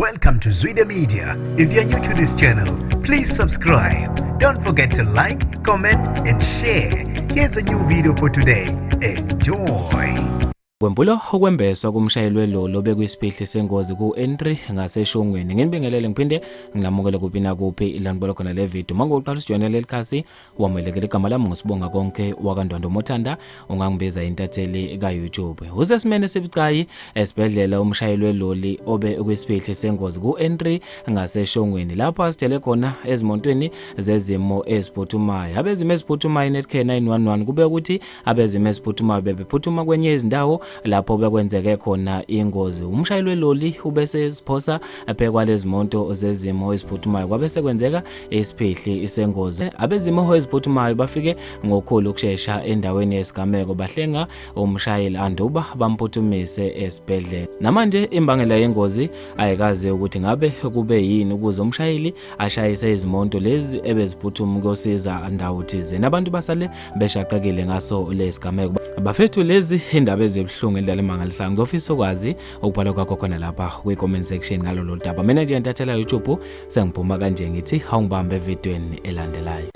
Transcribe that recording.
Welcome to Zwida Media. If you're new to this channel, please subscribe. Don't forget to like, comment, and share. Here's a new video for today. Enjoy. Kwempulo okwembeswa kumshayeli weloli obekwisiphihle sengozi ku N3 ngaseshongweni. Nginibingelele ngiphinde nginamukele kuphi na kuphi ilandibolo khona le video. Mangoqala sijoyine leli khasi wamelekele igama lami ngosibonga konke wakandwando Mothanda ongangibiza intatheli ka YouTube. Usesimene sebucayi esibhedlela umshayeli weloli obe kwisiphihle sengozi ku N3 ngaseshongweni. Lapho asithele khona ezimontweni zezimo eziphuthumayo. Abezimo eziphuthumayo netcare 911 kube ukuthi abezimo eziphuthumayo bephuthuma kwenye izindawo lapho bekwenzeke khona ingozi. Umshayeli weloli ubese siphosa phekwa lezimonto zezimo eziphuthumayo kwabe sekwenzeka isiphihli isengozi. Abezimo eziphuthumayo bafike ngokukhulu ukusheshsha endaweni yesigameko bahlenga umshayeli anduba bamphuthumise esibhedlela. Namanje imbangela yengozi ayikaze ukuthi ngabe kube yini ukuze umshayeli ashayise izimonto lezi ebeziphuthuma ukuyosiza ndawo thize. Nabantu basale beshaqekile ngaso lesigameko. Bafethu lezi indaba ezibuhlungu endlela emangalisayo. Ngizofisa ukwazi ukubhala kwakho khona lapha kwi-comment section ngalo lo daba. Mina nje ntathela YouTube sengiphuma kanje ngithi awungibambe evidweni elandelayo.